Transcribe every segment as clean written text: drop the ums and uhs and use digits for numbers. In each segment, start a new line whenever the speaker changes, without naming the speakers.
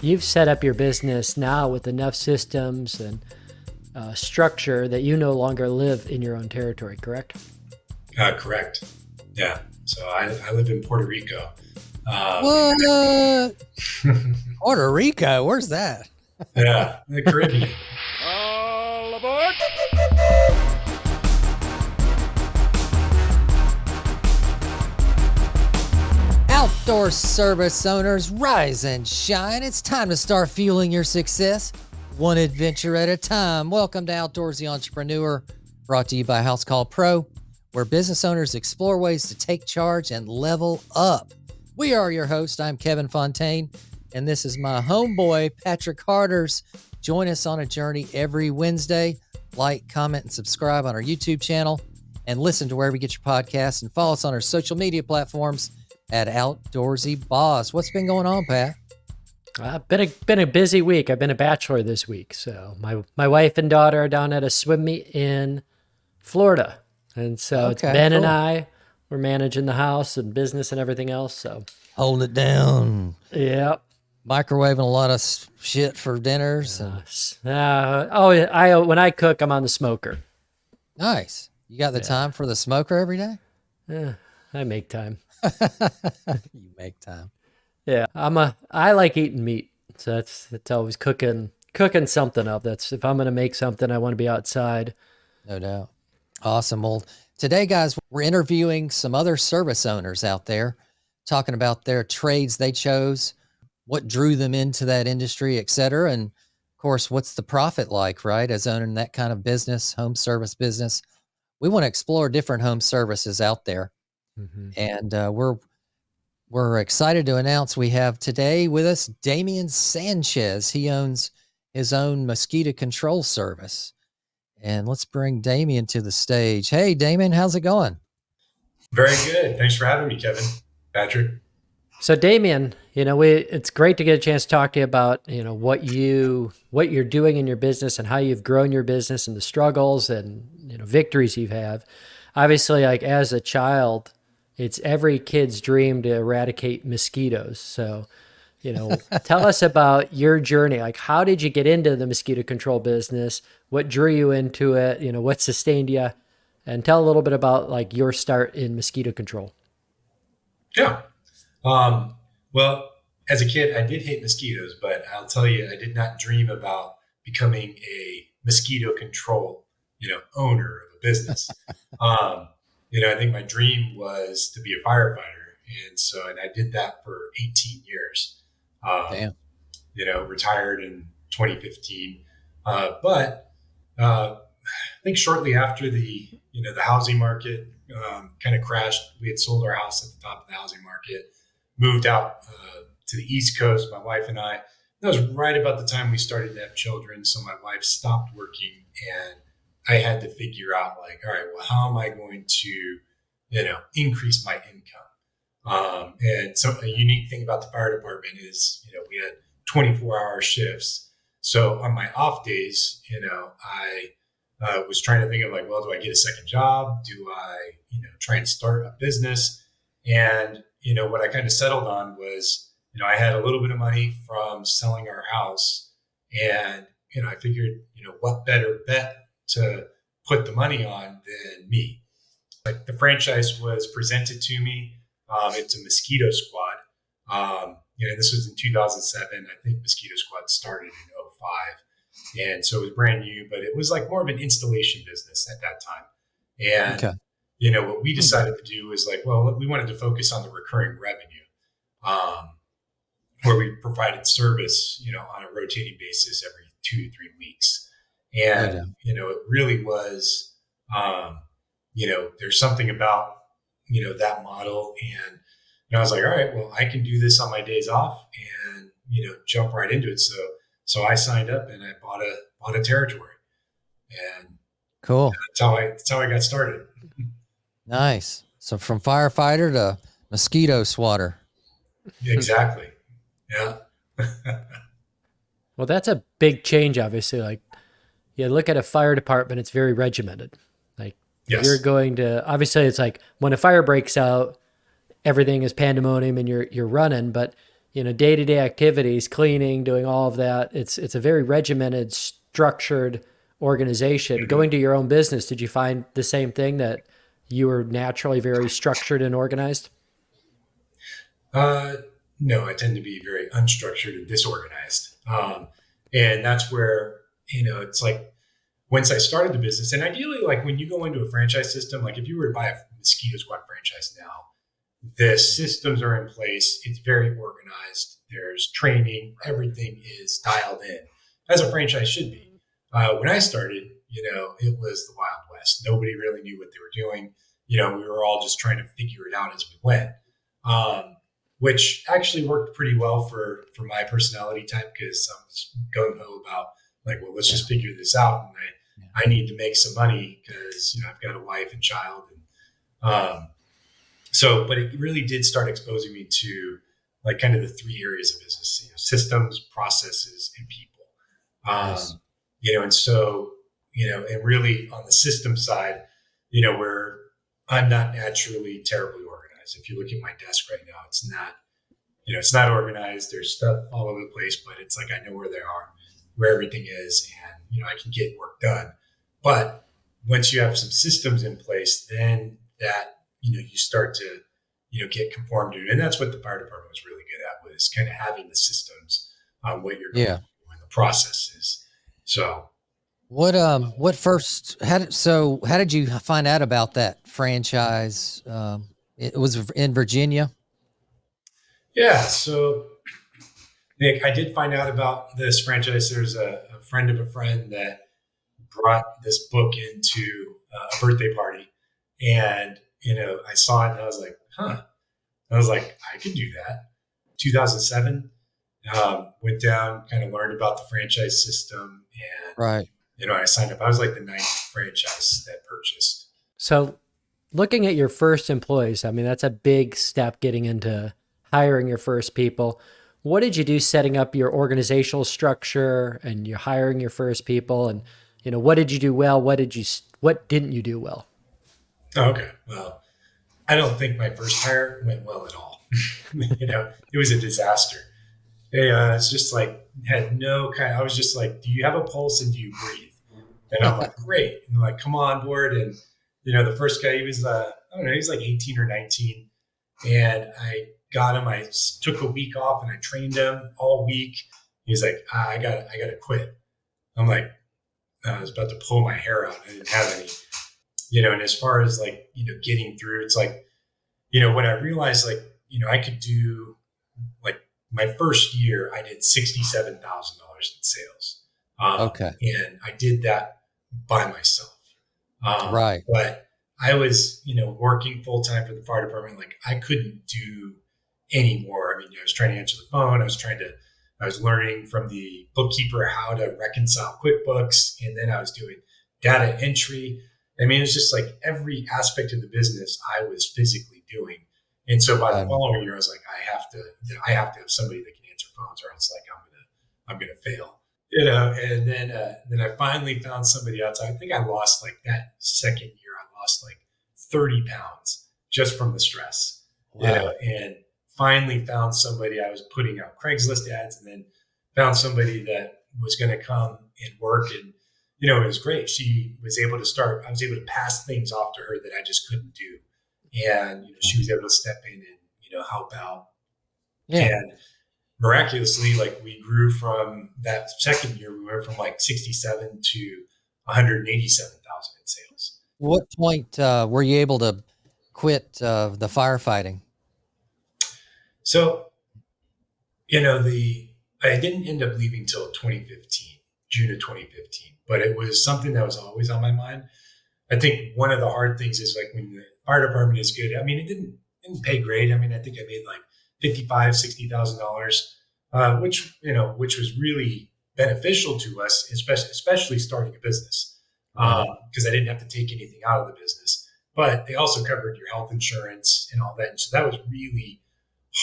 You've set up your business now with enough systems and structure that you no longer live in your own territory, correct?
Correct. Yeah. So I live in Puerto Rico.
What? Puerto Rico? Where's that?
Yeah, the Caribbean.
All aboard!
Outdoor service owners, rise and shine. It's time to start fueling your success, one adventure at a time. Welcome to Outdoorsy Entrepreneur, brought to you by House Call Pro, where business owners explore ways to take charge and level up. We are your host. I'm Kevin Fontaine, and this is my homeboy, Patrick Harders. Join us on a journey every Wednesday. Like, comment, and subscribe on our YouTube channel, and listen to wherever you get your podcasts, and follow us on our social media platforms at Outdoorsy Boss. What's been going on, Pat?
Been a busy week. I've been a bachelor this week. So my wife and daughter are down at a swim meet in Florida. And so it's Ben and I, we're managing the house and business and everything else. So
Holding it down.
Yep.
Microwaving a lot of shit for dinners.
When I cook, I'm on the smoker.
Nice. You got the time for the smoker every day?
Yeah, I make time.
You make time.
Yeah, I like eating meat. So it's always cooking something up. That's if I'm going to make something, I want to be outside.
No doubt. Awesome. Well, today, guys, we're interviewing some other service owners out there, talking about their trades they chose, what drew them into that industry, et cetera. And of course, what's the profit like, right? As owning that kind of business, home service business. We want to explore different home services out there. Mm-hmm. And we're excited to announce we have today with us Damien Sanchez. He owns his own mosquito control service. And let's bring Damien to the stage. Hey, Damien, how's it going?
Very good. Thanks for having me, Kevin. Patrick.
So Damien, it's great to get a chance to talk to you about, what you're doing in your business and how you've grown your business and the struggles and, victories you've had. Obviously, like as a child, it's every kid's dream to eradicate mosquitoes. So, tell us about your journey. Like, how did you get into the mosquito control business? What drew you into it? What sustained you? And tell a little bit about like your start in mosquito control.
Yeah. Well, as a kid, I did hate mosquitoes, but I'll tell you, I did not dream about becoming a mosquito control, owner of a business. I think my dream was to be a firefighter. And I did that for 18 years.
Damn.
Retired in 2015. But I think shortly after the housing market kind of crashed, we had sold our house at the top of the housing market, moved out to the East Coast, my wife and I. That was right about the time we started to have children. So my wife stopped working and I had to figure out like, all right, well, how am I going to, increase my income? And so a unique thing about the fire department is, we had 24-hour shifts. So on my off days, I was trying to think of like, well, do I get a second job? Do I, try and start a business? And, what I kind of settled on was, I had a little bit of money from selling our house and, I figured, what better bet to put the money on than me. Like the franchise was presented to me. It's a Mosquito Squad. This was in 2007. I think Mosquito Squad started in 2005. And so it was brand new, but it was like more of an installation business at that time. And, what we decided to do was like, well, we wanted to focus on the recurring revenue, where we provided service, on a rotating basis every 2 to 3 weeks. And, it really was, there's something about, that model. And I was like, all right, well, I can do this on my days off and, jump right into it. So I signed up and I bought a territory, and
cool.
That's how I got started.
Nice. So from firefighter to mosquito swatter.
Exactly. Yeah.
Well, that's a big change, obviously. Like, you look at a fire department, it's very regimented. Like, yes. You're going to, obviously, it's like when a fire breaks out, everything is pandemonium and you're running. But, day-to-day activities, cleaning, doing all of that. It's a very regimented, structured organization. Going to your own business, did you find the same thing, that you were naturally very structured and organized?
No, I tend to be very unstructured and disorganized. And that's where, it's like once I started the business, and ideally, like when you go into a franchise system, like if you were to buy a Mosquito Squad franchise now, the systems are in place. It's very organized. There's training. Everything is dialed in, as a franchise should be. When I started, it was the Wild West. Nobody really knew what they were doing. We were all just trying to figure it out as we went, which actually worked pretty well for my personality type, because I was gung ho about like, well, let's just figure this out. And I need to make some money because, I've got a wife and child. And but it really did start exposing me to like kind of the three areas of business, systems, processes, and people.
Nice.
And so, and really on the system side, where I'm not naturally terribly organized. If you look at my desk right now, it's not organized. There's stuff all over the place, but it's like, I know where they are, where everything is, and, I can get work done. But once you have some systems in place, then that, you start to, get conformed to. And that's what the fire department was really good at, was kind of having the systems on what you're going to do and the processes. So
What first, how did you find out about that franchise? It was in Virginia.
yeah, so Nick, I did find out about this franchise. There's a friend of a friend that brought this book into a birthday party, and I saw it and I was like, huh. I was like, I could do that. 2007, went down, kind of learned about the franchise system, and
Right.
I signed up. I was like the 9th franchise that purchased.
So looking at your first employees, I mean, that's a big step, getting into hiring your first people. What did you do setting up your organizational structure and you're hiring your first people? And, what did you do well? What didn't you do well?
Okay. Well, I don't think my first hire went well at all. It was a disaster. It's just like, I was just like, do you have a pulse and do you breathe? And I'm like, great. And like, come on board. And, the first guy, he was, I don't know, he was like 18 or 19. And I got him, I took a week off and I trained him all week. He's like, I got to quit. I'm like, I was about to pull my hair out. I didn't have any, and as far as like, getting through, it's like, when I realized like, I could do like my first year, I did $67,000 in sales.
Okay.
And I did that by myself.
Right.
But I was, working full time for the fire department. Like I couldn't do any more. I mean, I was trying to answer the phone. I was learning from the bookkeeper how to reconcile QuickBooks. And then I was doing data entry. I mean, it's just like every aspect of the business I was physically doing. And so by the following year, I was like, I have to have somebody that can answer phones, or else like I'm gonna fail. And then I finally found somebody else. I think I lost like that second year, I lost like 30 pounds just from the stress.
Wow.
And finally found somebody. I was putting out Craigslist ads, and then found somebody that was going to come and work. And, it was great. She was able to start, I was able to pass things off to her that I just couldn't do. And, she was able to step in and, help out.
Yeah.
And miraculously, like we grew from that second year, we went from like 67 to 187,000 in sales.
What point were you able to quit the firefighting?
So, I didn't end up leaving till 2015, June of 2015, but it was something that was always on my mind. I think one of the hard things is like when the fire department is good. I mean, it didn't pay great. I mean, I think I made like $55,000, which was really beneficial to us, especially starting a business, because I didn't have to take anything out of the business. But they also covered your health insurance and all that. And so that was really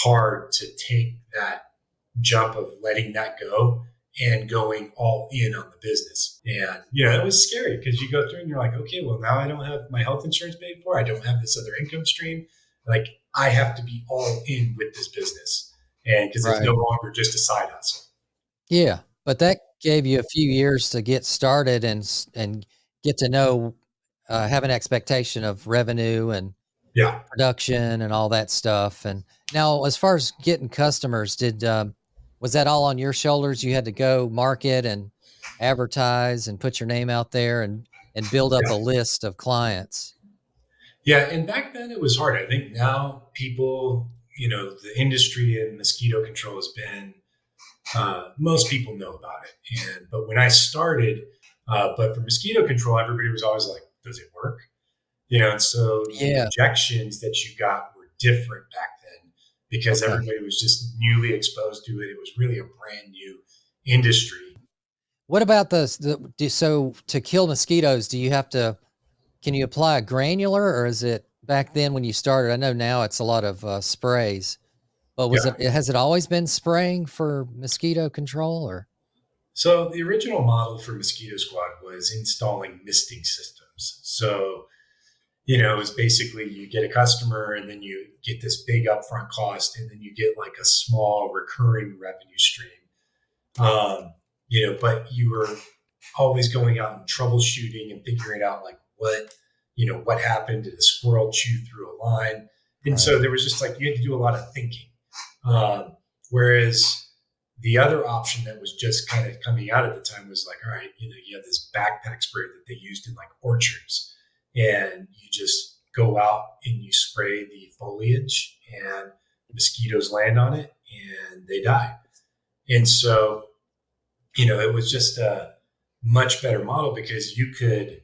hard to take that jump of letting that go and going all in on the business. And, it was scary because you go through and you're like, okay, well, now I don't have my health insurance paid for. I don't have this other income stream. Like I have to be all in with this business. and because it's
Right.
no longer just a side hustle.
Yeah. But that gave you a few years to get started and get to know, have an expectation of revenue and
Yeah.
production and all that stuff. And now, as far as getting customers, was that all on your shoulders? You had to go market and advertise and put your name out there and build up a list of clients.
Yeah, and back then it was hard. I think now people, the industry in mosquito control has been, most people know about it. But when I started, but for mosquito control, everybody was always like, "Does it work?" And so the
Yeah.
objections that you got were different back then because
Okay.
everybody was just newly exposed to it. It was really a brand new industry.
What about so to kill mosquitoes, can you apply a granular, or is it back then when you started? I know now it's a lot of sprays, but
Yeah.
has it always been spraying for mosquito control, or?
So the original model for Mosquito Squad was installing misting systems. So it was basically you get a customer and then you get this big upfront cost and then you get like a small recurring revenue stream. But you were always going out and troubleshooting and figuring out like what happened? Did a squirrel chew through a line? And so there was just like, you had to do a lot of thinking. Whereas the other option that was just kind of coming out at the time was like, all right, you have this backpack spray that they used in like orchards, and you just go out and you spray the foliage and mosquitoes land on it and they die. And so, it was just a much better model because you could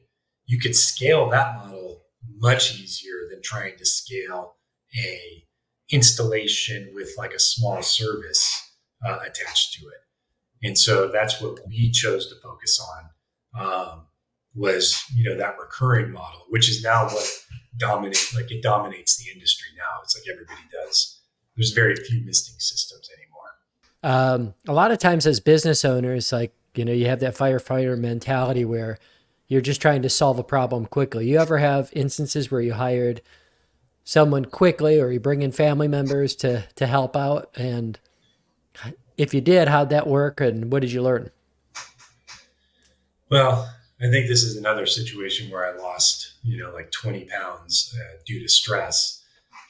scale that model much easier than trying to scale a installation with like a small service attached to it. And so that's what we chose to focus on, was that recurring model, which is now what dominates the industry now. It's like everybody does. There's very few misting systems anymore.
A lot of times as business owners, like, you have that firefighter mentality where you're just trying to solve a problem quickly. You ever have instances where you hired someone quickly, or you bring in family members to help out? And if you did, how'd that work and what did you learn?
Well, I think this is another situation where I lost, like 20 pounds due to stress.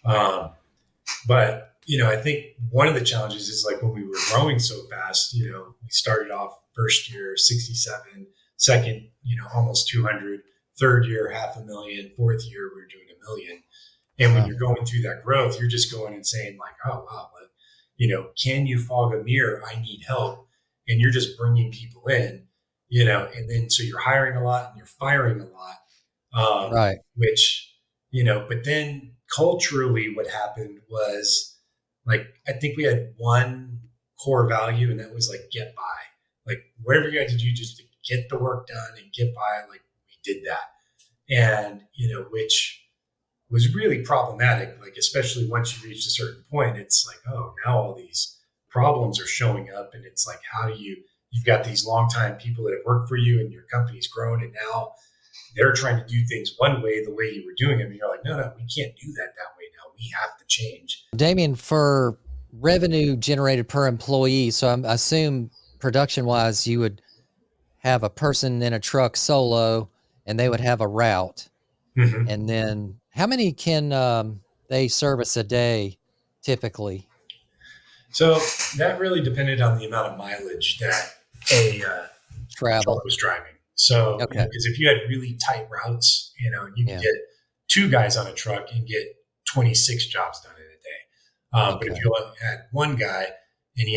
But, I think one of the challenges is like when we were growing so fast, we started off first year, 67, second, almost 200, third year, 500,000, fourth year, we were doing 1 million. And when you're going through that growth, you're just going and saying like, oh, wow, can you fog a mirror? I need help. And you're just bringing people in, and then, so you're hiring a lot and you're firing a lot.
Right.
Which, but then culturally what happened was like, I think we had one core value, and that was like, get by. Like whatever you had to do just to get the work done and get by, like we did that. And, which was really problematic, like especially once you reach a certain point, it's like, oh, now all these problems are showing up, and it's like, how do you've got these longtime people that have worked for you and your company's grown, and now they're trying to do things one way, the way you were doing them, and you're like, no, we can't do that way now. We have to change.
Damien, for revenue generated per employee, so I assume production wise, you would have a person in a truck solo and they would have a route.
Mm-hmm.
And then how many can they service a day typically?
So that really depended on the amount of mileage that a
Travel
truck was driving. So,
okay.
Because if you had really tight routes, and you could get 2 guys on a truck and get 26 jobs done in a day. But if you had 1 guy and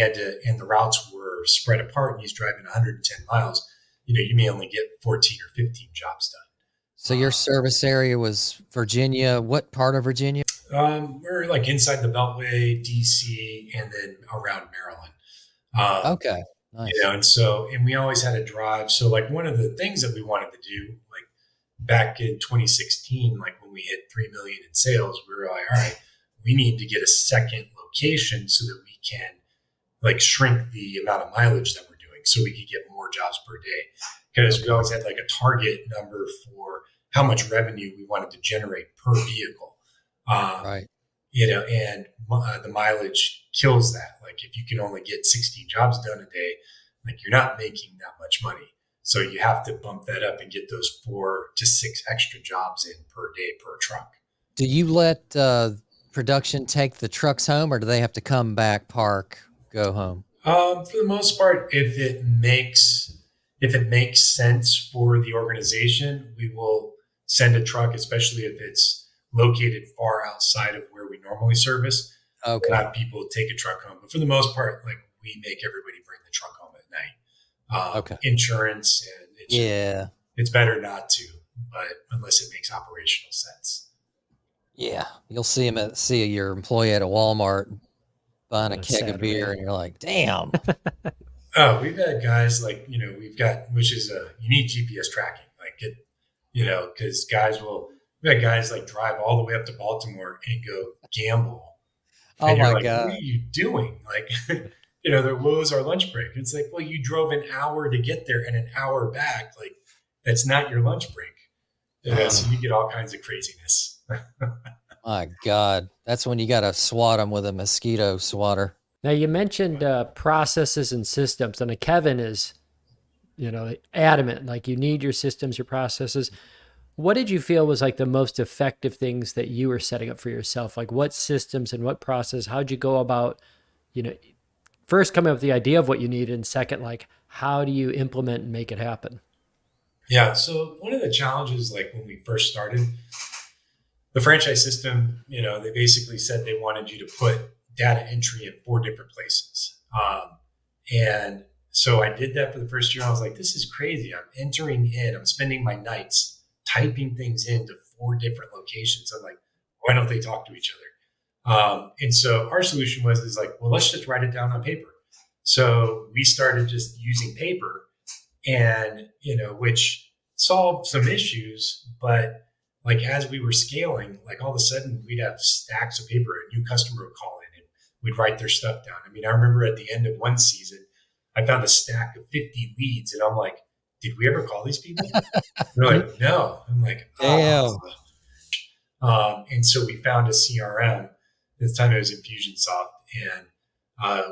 and the routes were spread apart and he's driving 110 miles, you may only get 14 or 15 jobs done.
So your service area was Virginia. What part of Virginia?
We're like inside the Beltway, DC, and then around Maryland.
Okay. Nice.
And we always had a drive. So like one of the things that we wanted to do, like back in 2016, like when we hit 3 million in sales, we were like, all right, we need to get a second location so that we can like shrink the amount of mileage that we're doing so we could get more jobs per day. Because we always had like a target number for how much revenue we wanted to generate per vehicle.
Right.
and the mileage kills that. Like if you can only get 16 jobs done a day, like you're not making that much money. So you have to bump that up and get those 4 to 6 extra jobs in per day per truck.
Do you let production take the trucks home, or do they have to come back, park, go home?
For the most part, if it makes sense for the organization, we will send a truck, especially if it's located far outside of where we normally service.
Okay.
Have people take a truck home, but for the most part, like we make everybody bring the truck home at night.
Okay.
Insurance and it's better not to, but unless it makes operational sense.
Yeah, you'll see your employee at a Walmart buying a keg of beer, and you're like, damn.
Oh, we've had guys like, we've got, which is you need GPS tracking, like because we had guys like drive all the way up to Baltimore and go gamble.
Oh
and you're
my
like,
God.
what are you doing? Like, what was our lunch break? It's like, well, you drove an hour to get there and an hour back. Like, that's not your lunch break. So you get all kinds of craziness.
My God. That's when you got to swat them with a mosquito swatter.
Now you mentioned processes and systems, and Kevin is, adamant, like you need your systems, your processes. What did you feel was like the most effective things that you were setting up for yourself? Like what systems and what process, how'd you go about, first coming up with the idea of what you needed, and second, like how do you implement and make it happen?
Yeah. So one of the challenges, like when we first started the franchise system, they basically said they wanted you to put data entry in 4 different places. And so I did that for the first year. I was like, this is crazy. I'm spending my nights typing things into 4 different locations. I'm like, why don't they talk to each other? And so our solution was like, well, let's just write it down on paper. So we started just using paper and, which solved some issues, but like as we were scaling, like all of a sudden we'd have stacks of paper. A new customer would call in and we'd write their stuff down. I mean, I remember at the end of one season, I found a stack of 50 leads and I'm like, did we ever call these people? They're like, no. I'm like, oh. And so we found a CRM. This time it was Infusionsoft, and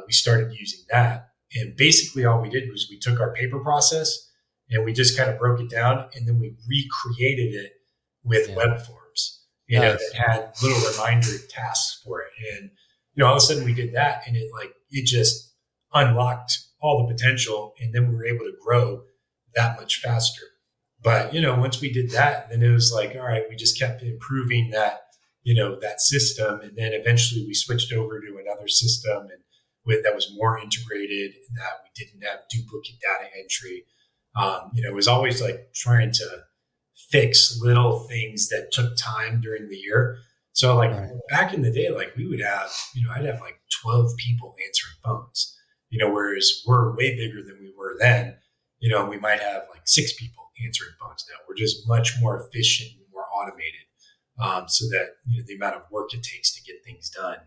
we started using that. And basically all we did was we took our paper process and we just kind of broke it down, and then we recreated it with web forms, that had little reminder tasks for it. And, all of a sudden we did that, and it just unlocked all the potential. And then we were able to grow that much faster. But, once we did that, then it was like, all right, we just kept improving that, that system. And then eventually we switched over to another system that was more integrated, that we didn't have duplicate data entry. It was always like trying to fix little things that took time during the year. So back in the day, like we would have, I'd have like 12 people answering phones, whereas we're way bigger than we were then. We might have like 6 people answering phones now. We're just much more efficient and more automated, so that, the amount of work it takes to get things done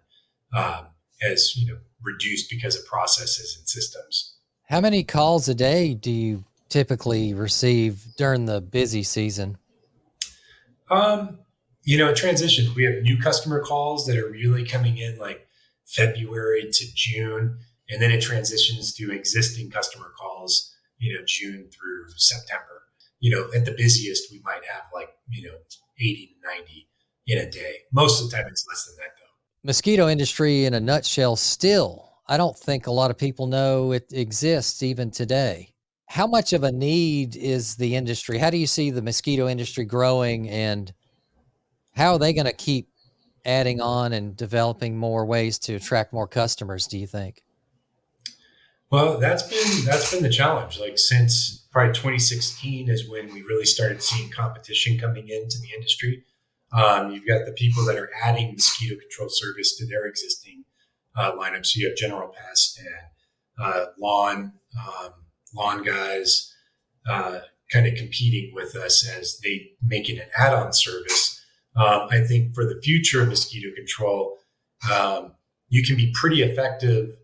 has, reduced because of processes and systems.
How many calls a day do you typically receive during the busy season?
It transitions. We have new customer calls that are really coming in like February to June, and then it transitions to existing customer calls, June through September. At the busiest, we might have like, 80 to 90 in a day. Most of the time it's less than that though.
Mosquito industry in a nutshell, still, I don't think a lot of people know it exists even today. How much of a need is the industry? How do you see the mosquito industry growing, and how are they going to keep adding on and developing more ways to attract more customers, do you think?
Well, that's been the challenge. Like since probably 2016 is when we really started seeing competition coming into the industry. You've got the people that are adding mosquito control service to their existing lineup. So you have General Pest and lawn guys kind of competing with us as they make it an add-on service. I think for the future of mosquito control, you can be pretty effective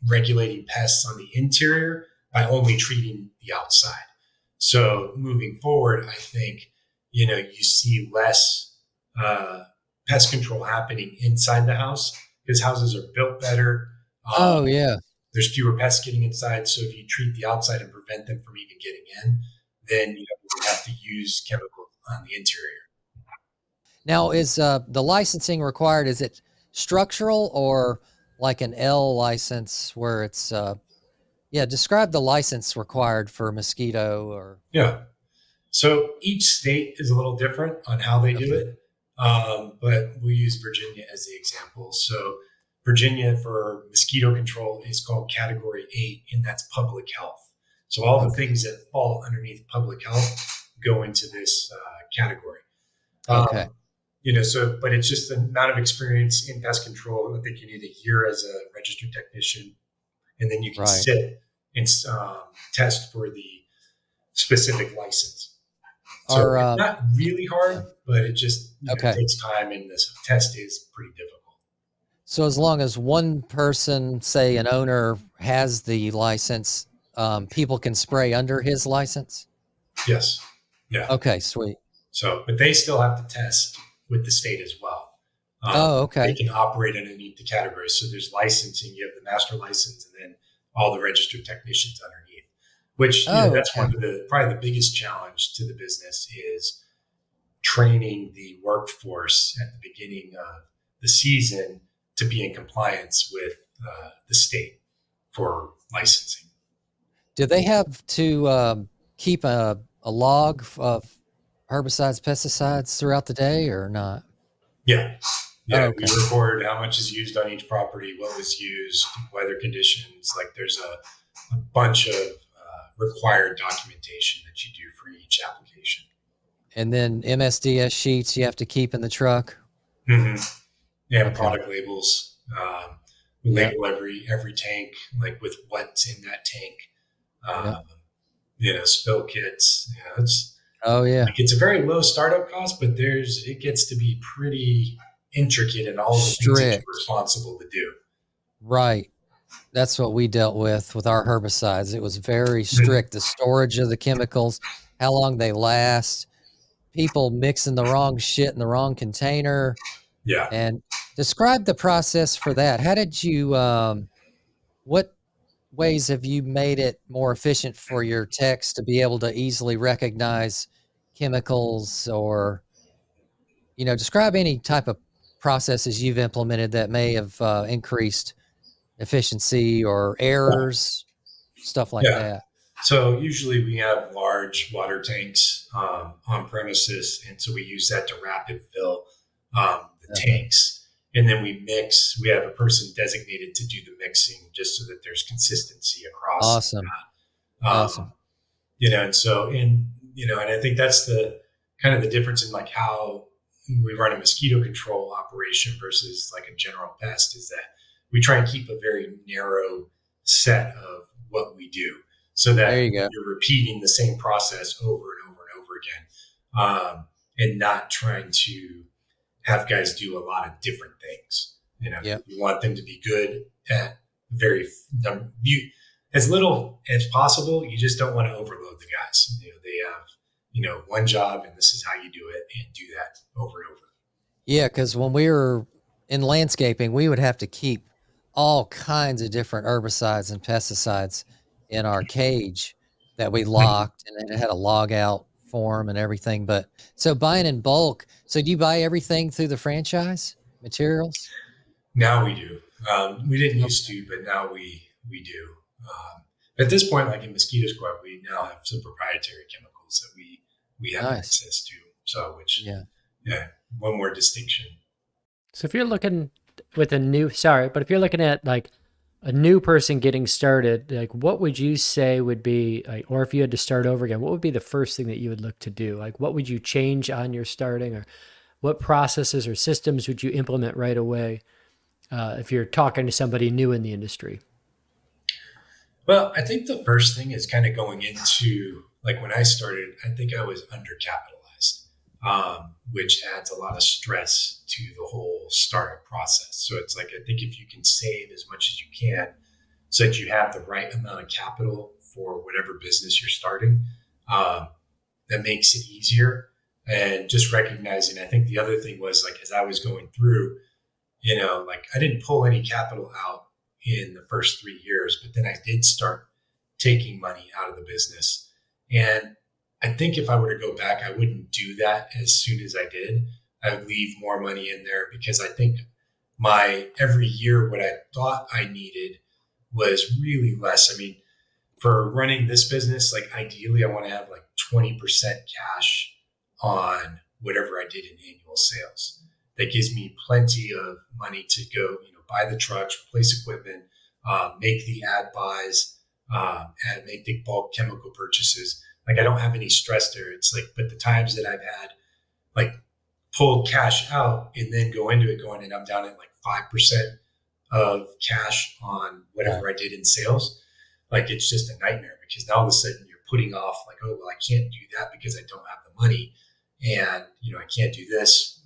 regulating pests on the interior by only treating the outside. So moving forward, I think, you see less pest control happening inside the house because houses are built better.
Oh yeah.
There's fewer pests getting inside. So if you treat the outside and prevent them from even getting in, then you don't have to use chemicals on the interior.
Now, is the licensing required? Is it structural or like an L license where it's describe the license required for mosquito or
Yeah. So each state is a little different on how they do it. But we'll use Virginia as the example. So Virginia for mosquito control is called Category 8, and that's public health. So all the things that fall underneath public health go into this category.
Okay.
But it's just the amount of experience in pest control. I think you need a year as a registered technician, and then you can sit and test for the specific license. So it's not really hard, but it just takes time, and this test is pretty difficult.
So as long as one person, say an owner, has the license, people can spray under his license?
Yes. Yeah.
Okay, sweet.
So, but they still have to test with the state as well.
Okay.
They can operate underneath the categories. So there's licensing. You have the master license, and then all the registered technicians underneath. Which that's one of probably the biggest challenge to the business is training the workforce at the beginning of the season to be in compliance with the state for licensing.
Do they have to keep a log of herbicides, pesticides throughout the day or not?
Yeah. Yeah. We record how much is used on each property, what was used, weather conditions. Like there's a bunch of required documentation that you do for each application.
And then MSDS sheets you have to keep in the truck?
Mm-hmm. Yeah, product labels. We label every tank, like with what's in that tank. Spill kits. It's a very low startup cost, but it gets to be pretty intricate in all the things that you're responsible to do.
Right. That's what we dealt with our herbicides. It was very strict. The storage of the chemicals, how long they last, people mixing the wrong shit in the wrong container.
Yeah.
And describe the process for that. How did you, what ways have you made it more efficient for your techs to be able to easily recognize chemicals or, describe any type of processes you've implemented that may have increased efficiency or errors, stuff like that?
So usually we have large water tanks on premises, and so we use that to rapid fill the tanks. And then we mix. We have a person designated to do the mixing just so that there's consistency across.
Awesome. Awesome.
And I think that's the kind of the difference in like how we run a mosquito control operation versus like a general pest is that we try and keep a very narrow set of what we do so that you're repeating the same process over and over and over again, and not trying to have guys do a lot of different things. You want them to be good at as little as possible. You just don't want to overload the guys. They have, one job, and this is how you do it, and do that over and over.
Yeah, because when we were in landscaping, we would have to keep all kinds of different herbicides and pesticides in our cage that we locked, and it had a log out form and everything. But so buying in bulk, so do you buy everything through the franchise materials?
Now we do. We didn't used to, but now we do. At this point, like in Mosquito Squad, we now have some proprietary chemicals that we have access to. So, one more distinction.
So if you're looking with if you're looking at like a new person getting started, like what would you say would be like, or if you had to start over again, what would be the first thing that you would look to do? Like what would you change on your starting, or what processes or systems would you implement right away if you're talking to somebody new in the industry?
Well, I think the first thing is kind of going into, like when I started, I think I was undercapitalized, which adds a lot of stress to the whole startup process. So it's like, I think if you can save as much as you can so that you have the right amount of capital for whatever business you're starting, that makes it easier. and just recognizing. I think the other thing was like, as I was going through, like I didn't pull any capital out in the first 3 years, but then I did start taking money out of the business. And I think if I were to go back, I wouldn't do that as soon as I did. I would leave more money in there because I think my every year, what I thought I needed was really less. I mean, for running this business, like ideally, I want to have like 20% cash on whatever I did in annual sales. That gives me plenty of money to go, buy the trucks, replace equipment, make the ad buys, and make the bulk chemical purchases. Like I don't have any stress there. It's like, but the times that I've had like pulled cash out and then go into it going, and I'm down at like 5% of cash on whatever I did in sales. Like it's just a nightmare because now all of a sudden you're putting off like, oh, well, I can't do that because I don't have the money, and I can't do this.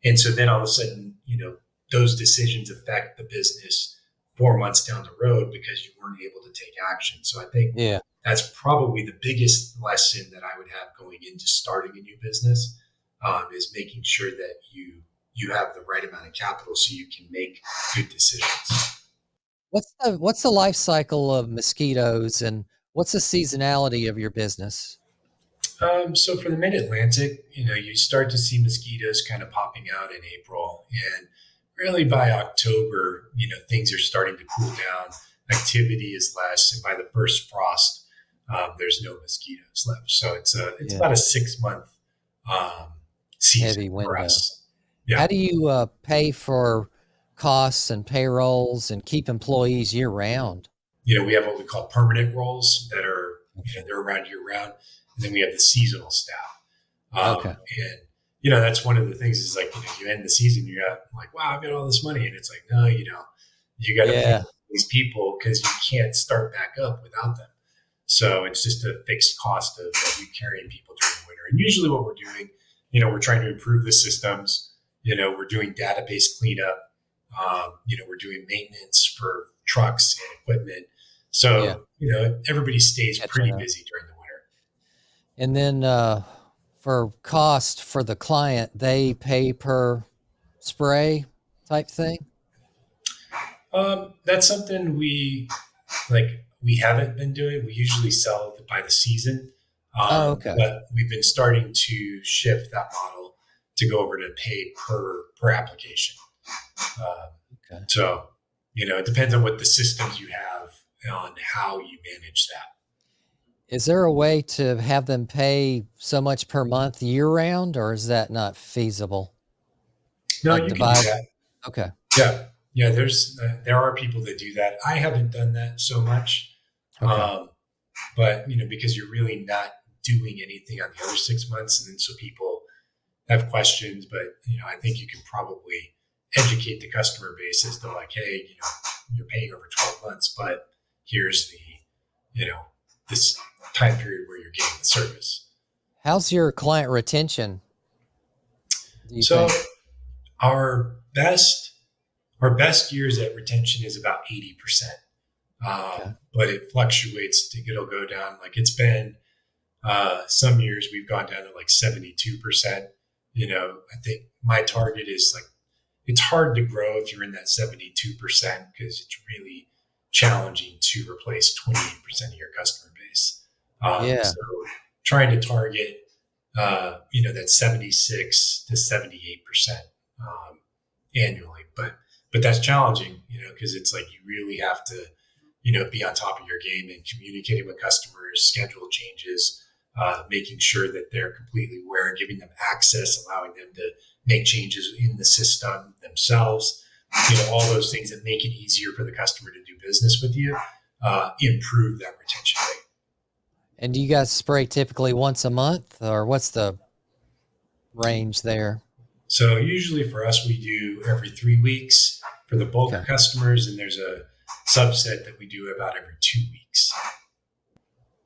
And so then all of a sudden, those decisions affect the business 4 months down the road because you weren't able to take action. So I think that's probably the biggest lesson that I would have going into starting a new business, is making sure that you have the right amount of capital so you can make good decisions.
What's the life cycle of mosquitoes, and what's the seasonality of your business?
So for the Mid-Atlantic, you start to see mosquitoes kind of popping out in April, and really by October, things are starting to cool down. Activity is less, and by the first frost, there's no mosquitoes left. So it's about a 6-month season
Heavy
for
window.
us. Yeah.
How do you pay for costs and payrolls and keep employees year round?
We have what we call permanent roles that are, they're around year round. And then we have the seasonal staff. And, that's one of the things is like, you end the season, you're like, wow, I've got all this money. And it's like, no, you got to pay these people because you can't start back up without them. So it's just a fixed cost of you carrying people during the winter. And usually what we're doing, we're trying to improve the systems. We're doing database cleanup. We're doing maintenance for trucks and equipment. So, everybody stays pretty busy during the winter.
And then for cost for the client, they pay per spray type thing?
That's something we haven't been doing. We usually sell by the season. But we've been starting to shift that model to go over to pay per application. So, it depends on what the systems you have on how you manage that.
Is there a way to have them pay so much per month year round, or is that not feasible?
No, you can do that.
Okay.
Yeah. There are people that do that. I haven't done that so much. But because you're really not doing anything on the other 6 months. And then so people have questions, but I think you can probably educate the customer base as to like, hey, you're paying over 12 months, but here's the, this time period where you're getting the service.
How's your client retention?
So our best years at retention is about 80%. But it fluctuates. It'll go down. Like it's been some years we've gone down to like 72%. I think my target is like, it's hard to grow if you're in that 72% because it's really challenging to replace 28% of your customer base. So trying to target, that 76 to 78% annually, but that's challenging, because it's like you really have to, be on top of your game and communicating with customers, schedule changes, making sure that they're completely aware, giving them access, allowing them to make changes in the system themselves, all those things that make it easier for the customer to do business with you, improve that retention rate.
And do you guys spray typically once a month, or what's the range there?
So usually for us, we do every 3 weeks for the bulk customers, and there's a subset that we do about every 2 weeks.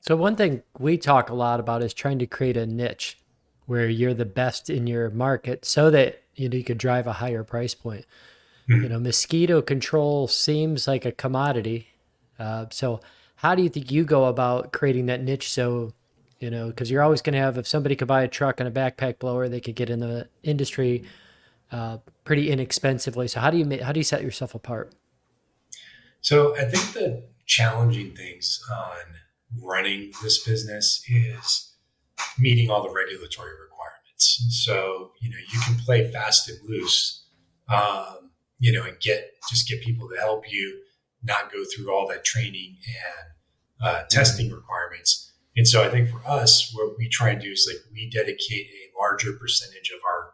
So one thing we talk a lot about is trying to create a niche where you're the best in your market so that you could drive a higher price point. Mosquito control seems like a commodity. So how do you think you go about creating that niche so because you're always going to have, if somebody could buy a truck and a backpack blower, they could get in the industry pretty inexpensively. So how do you set yourself apart?
So I think the challenging things on running this business is meeting all the regulatory requirements. So, you can play fast and loose, and get people to help you not go through all that training and testing requirements. And so I think for us, what we try and do is we dedicate a larger percentage of our,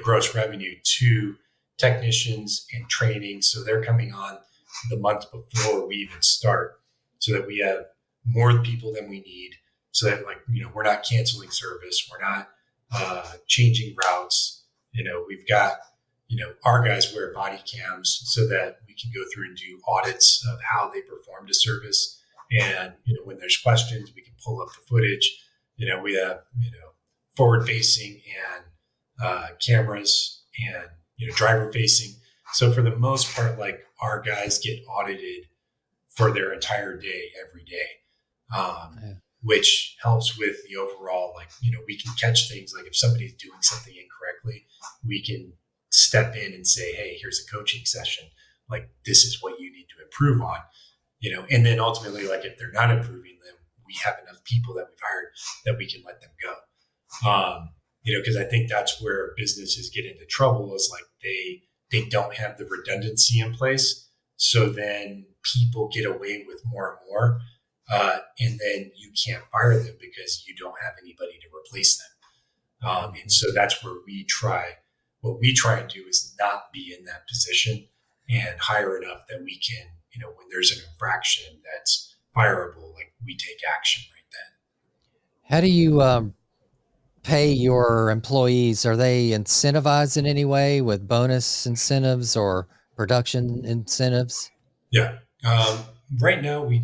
gross revenue to technicians and training. So they're coming on the month before we even start, so that we have more people than we need. So that we're not canceling service. We're not changing routes. We've got, our guys wear body cams so that we can go through and do audits of how they performed a service. And, when there's questions, we can pull up the footage. We have, forward facing and cameras and, driver facing. So for the most part, our guys get audited for their entire day, every day, which helps with the overall, we can catch things. If somebody's doing something incorrectly, we can step in and say, hey, here's a coaching session. This is what you need to improve on, and then ultimately, if they're not improving them, we have enough people that we've hired that we can let them go. Because I think that's where businesses get into trouble is they don't have the redundancy in place. So then people get away with more and more. And then you can't fire them because you don't have anybody to replace them. And so that's where what we try and do is not be in that position and hire enough that we can, when there's an infraction that's fireable, we take action right then.
How do you pay your employees? Are they incentivized in any way with bonus incentives or production incentives?
Yeah. Right now we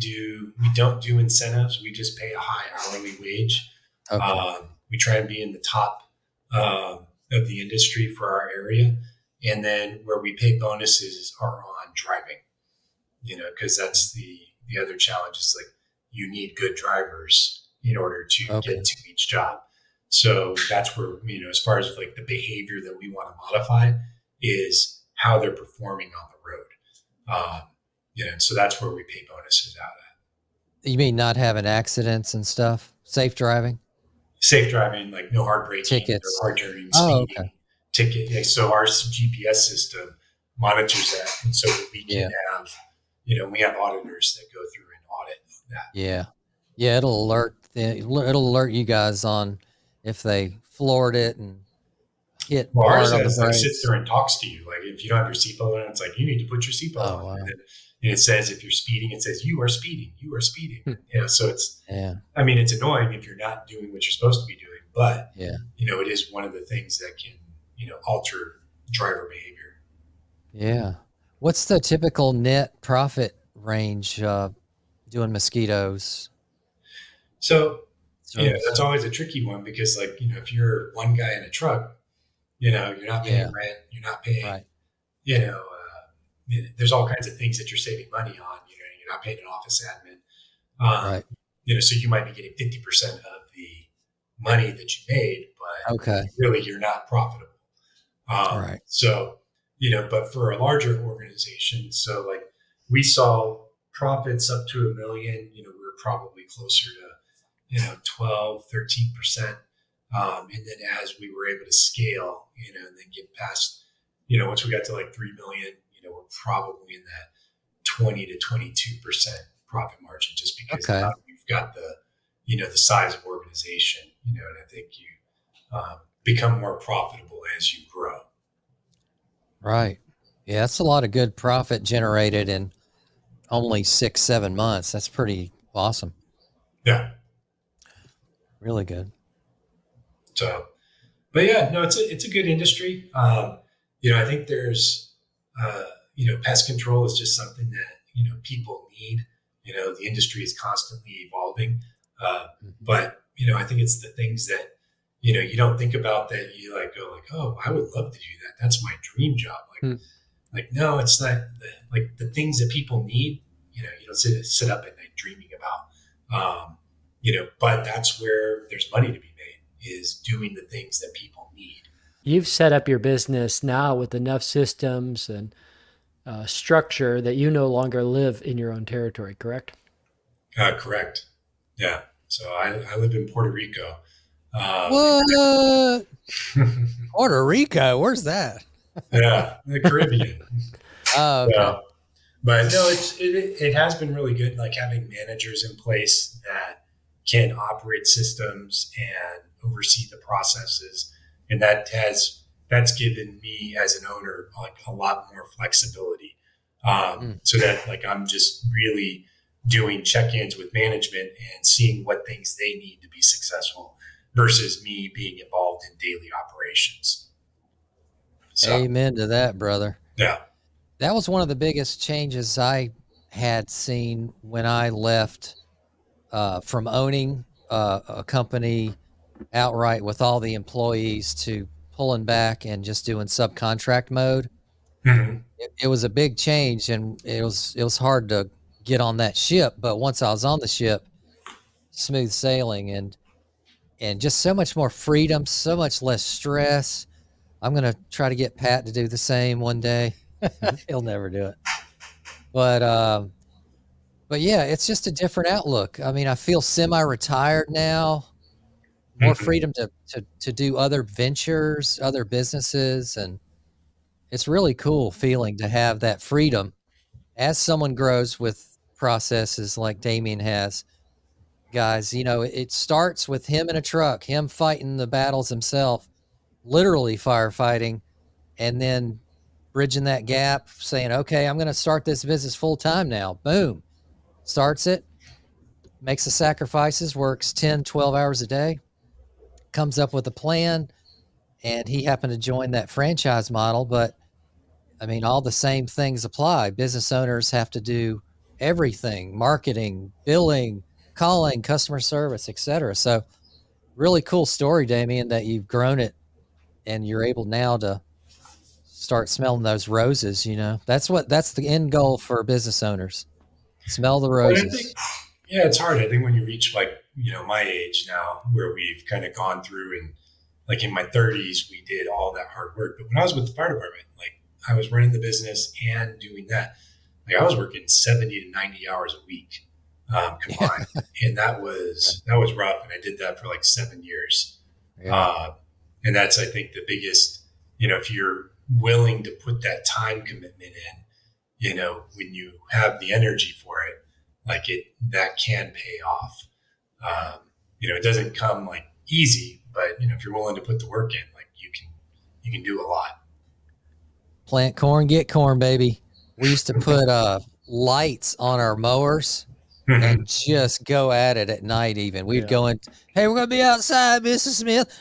don't do incentives. We just pay a high hourly wage.
Okay.
We try and be in the top of the industry for our area. And then where we pay bonuses are on driving, because that's the other challenge is you need good drivers in order to get to each job. So that's where, as far as the behavior that we want to modify is how they're performing on the road. And so that's where we pay bonuses out at.
You mean not having accidents and stuff? Safe driving?
Safe driving, no hard braking,
Tickets.
no hard turning, speeding, ticket. Yeah, so our GPS system monitors that. And so we can have, we have auditors that go through and audit that.
Yeah. Yeah. It'll alert you guys on if they floored it and hit
ours
hard on the brakes.
sits there and talks to you. If you don't have your seatbelt on, it's you need to put your seatbelt on.
Wow.
And it says, if you're speeding, it says, you are speeding. So it's,
Yeah.
It's annoying if you're not doing what you're supposed to be doing, but,
Yeah.
It is one of the things that can, alter driver behavior.
Yeah. What's the typical net profit range doing mosquitoes?
So, that's always a tricky one because if you're one guy in a truck, you're not paying rent, you're not paying,
Right.
There's all kinds of things that you're saving money on. You're not paying an office admin.
Right.
So you might be getting 50% of the money that you made, but really you're not profitable.
Right.
So, but for a larger organization, so we saw profits up to $1 million, we were probably closer to, 12, 13%. And then as we were able to scale, and then get past, once we got to 3 million, we're probably in that 20 to 22% profit margin, just because we've got the, the size of organization, and I think you become more profitable as you grow.
Right. Yeah. That's a lot of good profit generated in only 6-7 months. That's pretty awesome.
Yeah.
Really good.
So, but yeah, no, it's a good industry. I think there's, pest control is just something that, people need. The industry is constantly evolving. But, I think it's the things that, you don't think about that you go oh, I would love to do that. That's my dream job. No, it's not the things that people need, you don't sit up at night dreaming about. but that's where there's money to be made, is doing the things that people need.
You've set up your business now with enough systems and structure that you no longer live in your own territory, correct?
Correct. Yeah. So I live in Puerto Rico.
What? Puerto Rico? Where's that?
Yeah, the Caribbean.
Oh, okay.
So, but no, it has been really good, like having managers in place that can operate systems and oversee the processes, and that's given me as an owner like a lot more flexibility, so that like I'm just really doing check-ins with management and seeing what things they need to be successful versus me being involved in daily operations. So,
Amen to that, brother.
yeah.
That was one of the biggest changes I had seen when I left from owning a company outright with all the employees to pulling back and just doing subcontract mode.
Mhm.
It was a big change, and it was hard to get on that ship. But once I was on the ship, smooth sailing and just so much more freedom, so much less stress. I'm gonna try to get Pat to do the same one day. He'll never do it, but yeah, it's just a different outlook. I mean, I feel semi-retired now, more
Mhm.
freedom to do other ventures, other businesses, and it's really cool feeling to have that freedom as someone grows with processes like Damien has. Guys, it starts with him in a truck, him fighting the battles himself, literally firefighting, and then bridging that gap, saying, okay, I'm going to start this business full time now. Boom. Starts it, makes the sacrifices, works 10, 12 hours a day, comes up with a plan. And he happened to join that franchise model. But I mean, all the same things apply. Business owners have to do everything: marketing, billing, calling, customer service, etc. So really cool story, Damien, that you've grown it and you're able now to start smelling those roses. That's the end goal for business owners. Smell the
But I think,
roses.
yeah, it's hard. I think when you reach like, my age now, where we've kind of gone through, and like in my 30s, we did all that hard work. But when I was with the fire department, like I was running the business and doing that. Like I was working 70 to 90 hours a week combined. And that was rough. And I did that for like 7 years.
Yeah.
And that's, I think, the biggest, if you're willing to put that time commitment in, when you have the energy for it, like that can pay off. It doesn't come like easy, but if you're willing to put the work in, like you can do a lot.
Plant corn, get corn, baby. We used to put lights on our mowers and just go at it at night. Even we'd go in, hey, we're gonna be outside, Mrs. Smith,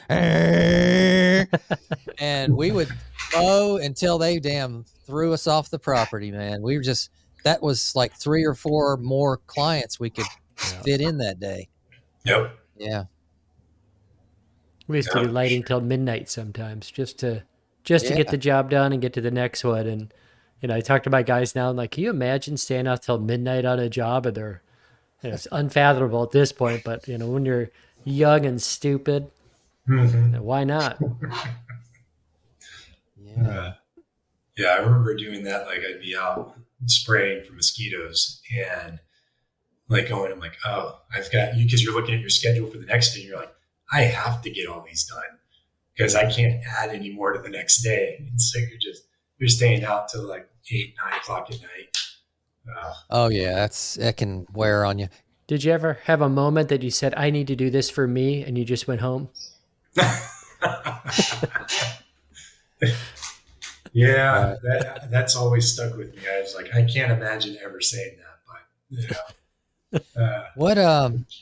and we would mow until they damn threw us off the property, man. We were just, that was like 3 or 4 more clients we could fit in that day.
Yep.
Yeah.
We used to do lighting till midnight sometimes, just to get the job done and get to the next one. And I talk to my guys now, and like, can you imagine staying out till midnight on a job? And they're, it's unfathomable at this point. But when you're young and stupid, why not?
Yeah.
Yeah, I remember doing that. Like I'd be out spraying for mosquitoes and like going, I'm like, oh, I've got you, because you're looking at your schedule for the next day. And you're like, I have to get all these done because I can't add any more to the next day. And so you're staying out till like 8, 9 o'clock at night.
Oh yeah, that can wear on you.
Did you ever have a moment that you said, I need to do this for me, and you just went home?
Yeah, that's always stuck with me. I was like, I can't imagine ever saying that, but
What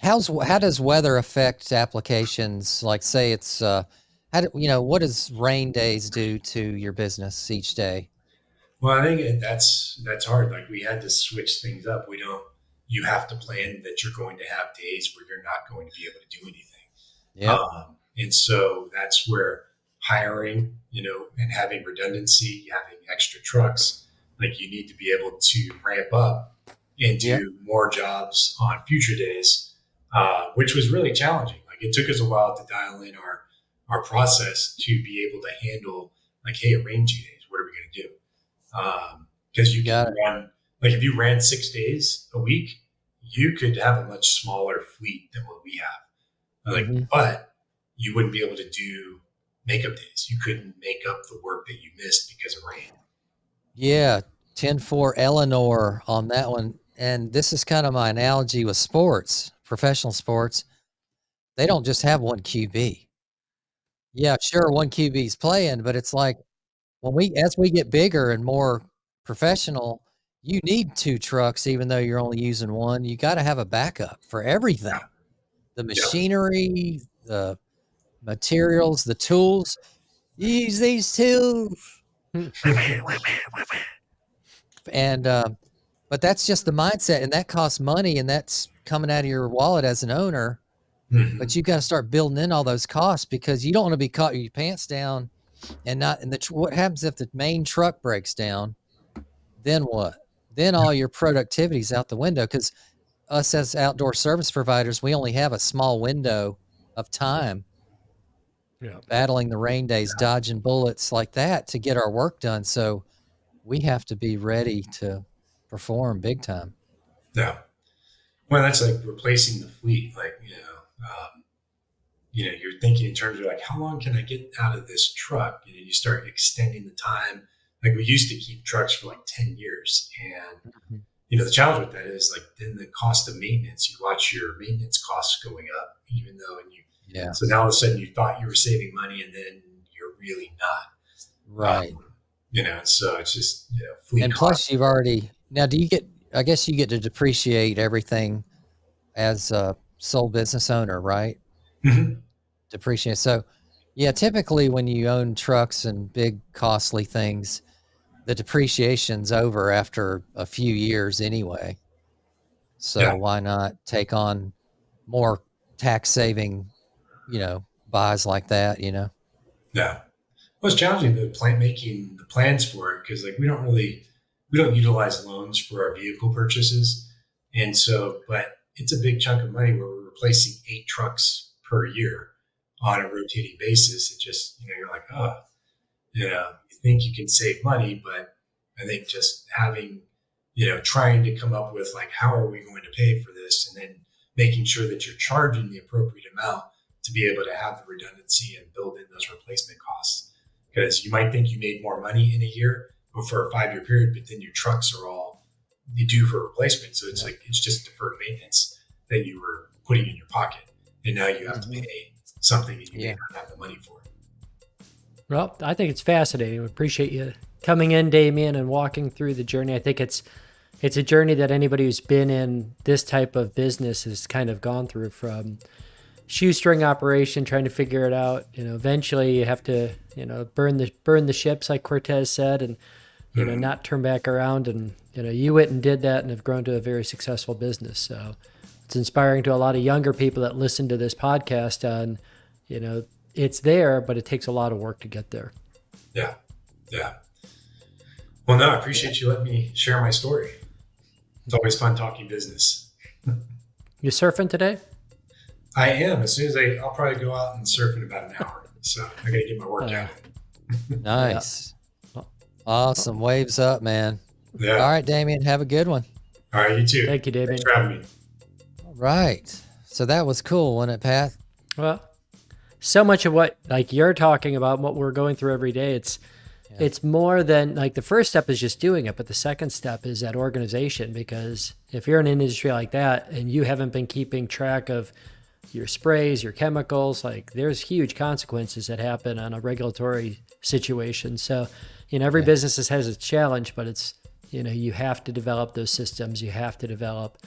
how does weather affect applications? Like, say it's what does rain days do to your business each day?
well, I think that's hard. Like we had to switch things up. You have to plan that you're going to have days where you're not going to be able to do anything.
Yeah.
And so that's where hiring, and having redundancy, having extra trucks, like you need to be able to ramp up and do more jobs on future days. which was really challenging. Like it took us a while to dial in our process to be able to handle like, hey, it rained 2 days. What are we going to do? Because you
Got
can
it.
run, like if you ran 6 days a week, you could have a much smaller fleet than what we have. Like,
Mhm.
but you wouldn't be able to do makeup days. You couldn't make up the work that you missed because of rain.
Yeah, 10-4 Eleanor on that one. And this is kind of my analogy with sports, professional sports. They don't just have one QB. Yeah, sure, one QB's playing, but it's like as we get bigger and more professional, you need two trucks, even though you're only using one. You got to have a backup for everything.
Yeah.
The
Yeah.
machinery, the materials, the tools. Use these tools. And but that's just the mindset, and that costs money, and that's coming out of your wallet as an owner.
Mhm.
But you got to start building in all those costs, because you don't want to be caught with your pants down and not. And what happens if the main truck breaks down? Then what? Then all your productivity's out the window, because us as outdoor service providers, we only have a small window of time
Yeah.
battling the rain days, dodging bullets like that to get our work done. So we have to be ready to perform big time.
Yeah. Well, that's like replacing the fleet. Like, you're thinking in terms of like, how long can I get out of this truck? You start extending the time. Like we used to keep trucks for like 10 years. And, the challenge with that is like, then the cost of maintenance, you watch your maintenance costs going up, even though,
Yeah.
so now all of a sudden you thought you were saving money and then you're really not.
Right.
So it's just, fleet
And
costs.
plus you've already, now I guess you get to depreciate everything as a sole business owner, right?
Mhm.
Depreciate. So yeah, typically when you own trucks and big costly things, the depreciation's over after a few years anyway. So
Yeah.
why not take on more tax saving, buys like that,
Yeah. Well, it's challenging making the plans for it because like we don't utilize loans for our vehicle purchases, and so but it's a big chunk of money where we're replacing 8 trucks per year on a rotating basis. It just you're like, oh, you think you can save money, but I think just having trying to come up with like how are we going to pay for this, and then making sure that you're charging the appropriate amount to be able to have the redundancy and build in those replacement costs. Because you might think you made more money in a year or for a 5-year period, but then your trucks are all you do for replacement. So it's like it's just deferred maintenance that you were putting in your pocket, and now you have to pay something that you may not have the money for.
Well, I think it's fascinating. We appreciate you coming in, Damien, and walking through the journey. I think it's a journey that anybody who's been in this type of business has kind of gone through, from shoestring operation, trying to figure it out. Eventually you have to, burn the ships, like Cortez said, and not turn back around. And you went and did that and have grown to a very successful business. So it's inspiring to a lot of younger people that listen to this podcast on, it's there, but it takes a lot of work to get there.
Yeah. Yeah. Well, no, I appreciate you letting me share my story. It's always fun talking business.
You surfing today?
I am. As soon as I'll probably go out and surf in about an hour. So I got to get my workout.
Nice. Awesome. Waves up, man.
Yeah.
All right, Damien, have a good one.
All right, you too.
Thank you, Damien.
Thanks for having me.
All right. So that was cool, wasn't it, Pat?
Well, so much of what like you're talking about, what we're going through every day, it's more than like the first step is just doing it, but the second step is that organization. Because if you're in an industry like that and you haven't been keeping track of your sprays, your chemicals, like there's huge consequences that happen on a regulatory situation. So, every business has its challenge, but it's, you have to develop those systems. You have to develop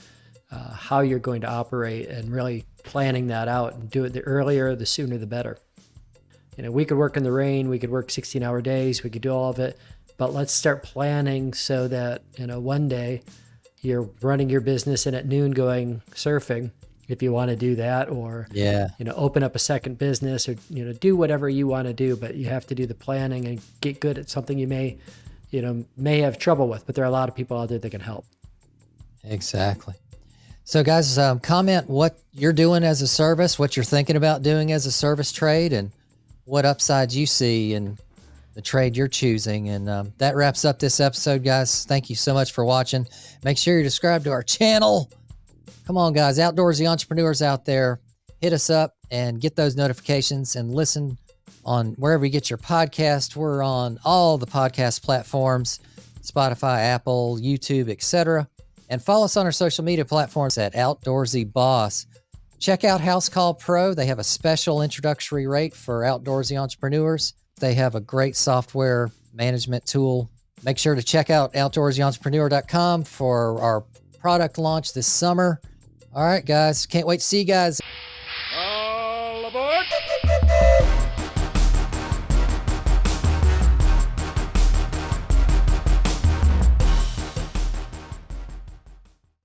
how you're going to operate, and really planning that out, and do it the earlier, the sooner, the better. We could work in the rain, we could work 16-hour days, we could do all of it, but let's start planning so that, one day you're running your business and at noon going surfing, if you want to do that, or, open up a second business, or, do whatever you want to do, but you have to do the planning and get good at something you may have trouble with, but there are a lot of people out there that can help.
Exactly. So guys, comment what you're doing as a service, what you're thinking about doing as a service trade, and what upsides you see in the trade you're choosing. And that wraps up this episode, guys. Thank you so much for watching. Make sure you subscribe to our channel. Come on, guys, outdoorsy entrepreneurs out there, hit us up and get those notifications and listen on wherever you get your podcast. We're on all the podcast platforms, Spotify, Apple, YouTube, etc. And follow us on our social media platforms at Outdoorsy Boss. Check out House Call Pro. They have a special introductory rate for outdoorsy entrepreneurs. They have a great software management tool. Make sure to check out outdoorsyentrepreneur.com for our product launch this summer. All right, guys. Can't wait to see you guys.
All aboard!